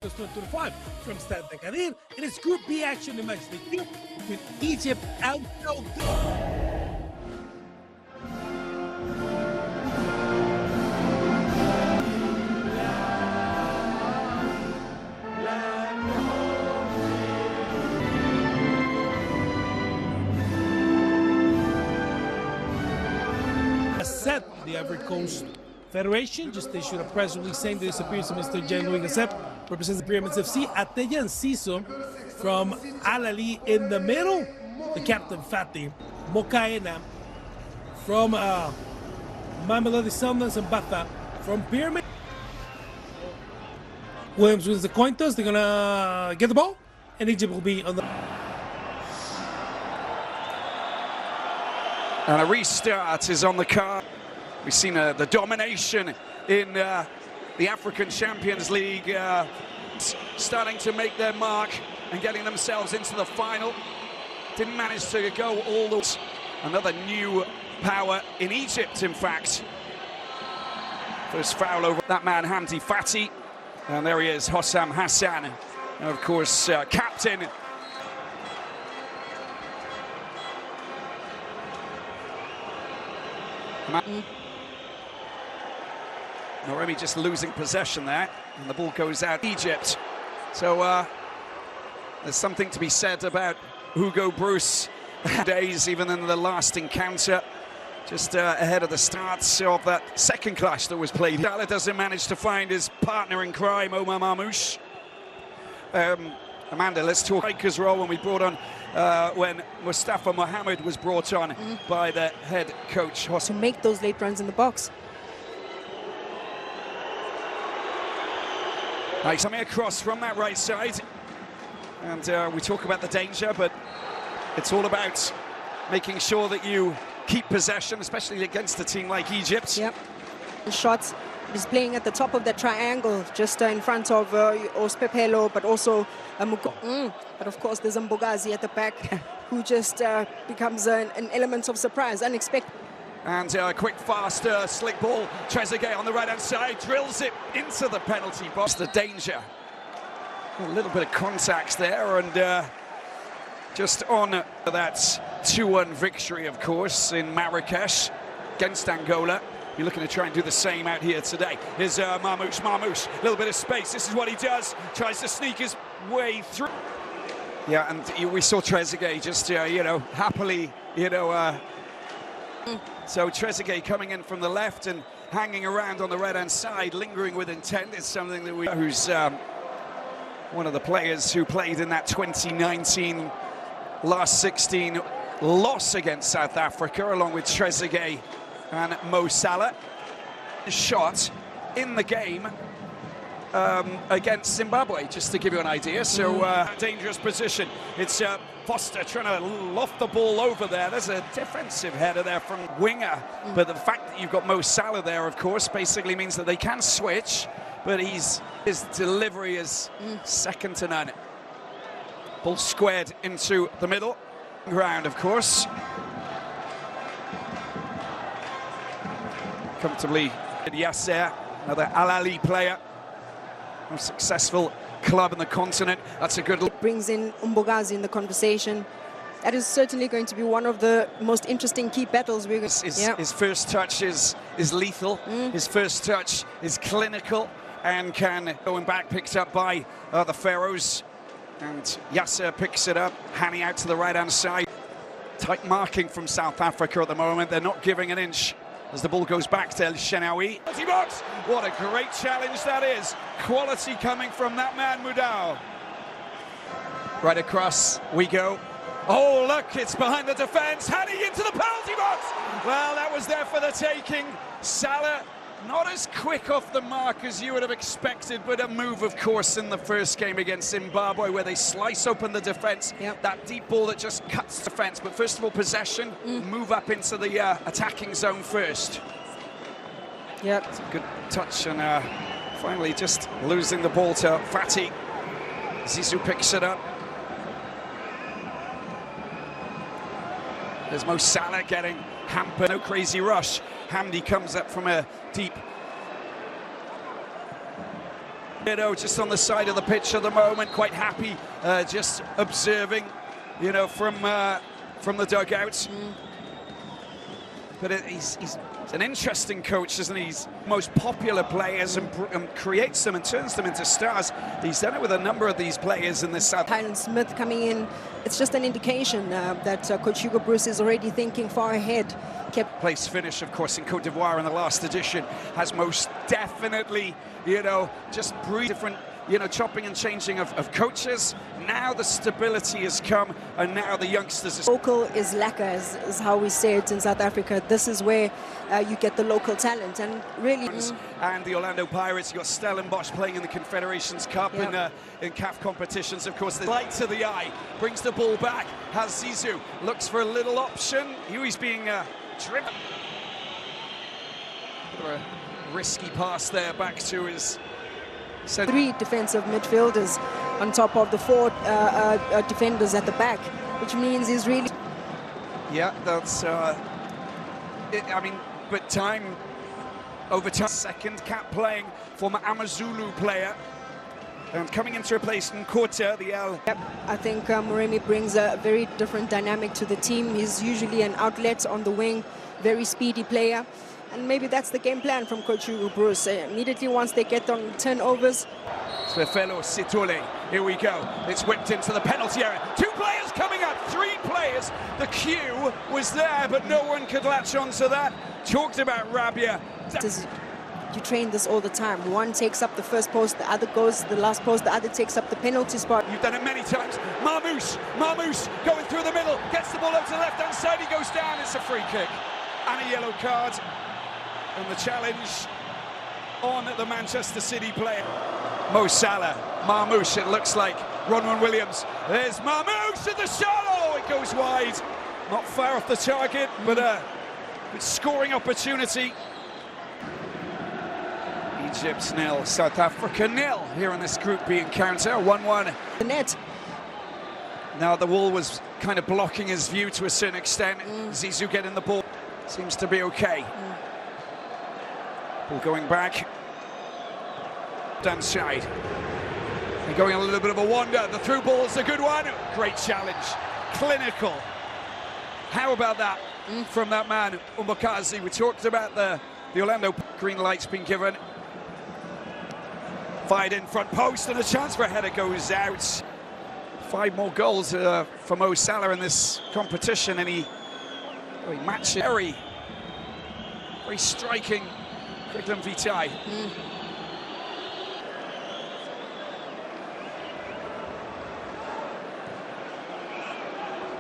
2025 from Stade Agadir. It is Group B action in match day 2 between Egypt and Saudi. Set the Ivory Coast Federation just issued a press release saying the disappearance of Mr. Jean-Louis Gasset represents the Pyramids FC. Atella and Siso from Alali in the middle. The captain Fatih Mokaena from Mamelodi Sundowns and Bata from Pyramid. Williams wins the coin toss. They're gonna get the ball, and Egypt will be on the. And a restart is on the card. We've seen the domination in the African Champions League, starting to make their mark and getting themselves into the final. Didn't manage to go all the way. Another new power in Egypt, in fact. First foul over that man, Hamdi Fati. And there he is, Hossam Hassan. And of course, captain. Noremi just losing possession there, and the ball goes out Egypt. So there's something to be said about Hugo Bruce days, even in the last encounter, just ahead of the start of that second clash that was played. Salah doesn't manage to find his partner in crime, Omar Marmoush. Amanda, let's talk strikers role when we brought on, when Mustafa Mohammed was brought on by the head coach. To make those late runs in the box. Nice, coming across from that right side. And we talk about the danger, but it's all about making sure that you keep possession, especially against a team like Egypt. Yep. Shots. He's playing at the top of that triangle, just in front of Ospepelo, but also but of course there's Mbogazi at the back, who just becomes an element of surprise, unexpected. And a quick, fast, slick ball. Trezeguet on the right-hand side drills it into the penalty box. The danger. A little bit of contact there, and just on that 2-1 victory, of course, in Marrakesh against Angola. You're looking to try and do the same out here today. Here's Marmoush, a little bit of space. This is what he does. Tries to sneak his way through. Yeah, and we saw Trezeguet just, happily, So Trezeguet coming in from the left and hanging around on the right-hand side, lingering with intent, is something that who's one of the players who played in that 2019 last 16 loss against South Africa, along with Trezeguet and Mo Salah. Shot in the game against Zimbabwe, just to give you an idea. So dangerous position. It's Foster trying to loft the ball over there. There's a defensive header there from winger, but the fact that you've got Mo Salah there, of course, basically means that they can switch, but his delivery is second to none. Ball squared into the middle ground, of course. Comfortably, Yasser, another Al-Ali player, most successful club in the continent. That's a good look. Brings in Mbogazi in the conversation. That is certainly going to be one of the most interesting key battles we're going to. His first touch is lethal. His first touch is clinical, and going back, picked up by the Pharaohs, and Yasser picks it up, handing out to the right-hand side. Tight marking from South Africa at the moment. They're not giving an inch as the ball goes back to El Shenawi. Box. What a great challenge that is. Quality coming from that man, Mudau. Right across we go. Oh, look, it's behind the defence, heading into the penalty box. Well, that was there for the taking. Salah, not as quick off the mark as you would have expected, but a move, of course, in the first game against Zimbabwe, where they slice open the defence. That deep ball that just cuts the defence. But first of all, possession, move up into the attacking zone first. It's a good touch, and finally just losing the ball to Fatih. Zizou picks it up. There's Mo Salah getting hampered. No crazy rush. Hamdi comes up from a deep You know, just on the side of the pitch at the moment, quite happy, just observing, you know, from the dugouts. But he's an interesting coach, isn't he? He's most popular players and creates them and turns them into stars. He's done it with a number of these players in the South. Tylen Smith coming in, it's just an indication that Coach Hugo Bruce is already thinking far ahead. Place finish, of course, in Cote d'Ivoire in the last edition has most definitely, you know, just breed different, you know, chopping and changing of coaches. Now the stability has come, and now the youngsters. Local is lekker, is how we say it in South Africa. This is where you get the local talent, and really. And the Orlando Pirates, you got Stellenbosch playing in the Confederations Cup in CAF competitions. Of course, the light to the eye, brings the ball back. Has Zizou, looks for a little option. Huey's being driven. A risky pass there back to his. Three defensive midfielders on top of the four defenders at the back, which means he's really. Yeah, that's. I mean, but over time. Second cap playing, former Amazulu player, and coming in to replace Nkota, the L. Yep, I think Moremi brings a very different dynamic to the team. He's usually an outlet on the wing, very speedy player. And maybe that's the game plan from Coach Hugo Bruce. Immediately once they get on turnovers. Svefelo Sitole, here we go. It's whipped into the penalty area. Two players coming up, three players. The queue was there, but no one could latch onto that. Talked about Rabia. You train this all the time. One takes up the first post, the other goes to the last post, the other takes up the penalty spot. You've done it many times. Marmouche going through the middle, gets the ball out to the left-hand side, he goes down, it's a free kick. And a yellow card. And the challenge on the Manchester City player. Mo Salah, Marmouche, it looks like. Ronwen Williams, there's Marmouche at the shot, oh, it goes wide. Not far off the target, but a good scoring opportunity. Egypt 0, South Africa 0 here in this Group B encounter, 1-1. The net. Now the wall was kind of blocking his view to a certain extent. Zizou getting the ball, seems to be okay. Ball going back. Down side. They're going a little bit of a wander. The through ball's a good one. Great challenge. Clinical. How about that from that man, Umbakazi? We talked about the Orlando green light's been given. Fired in front post and a chance for a header goes out. 5 more goals for Mo Salah in this competition, and he matches very striking. Quickland Vitae.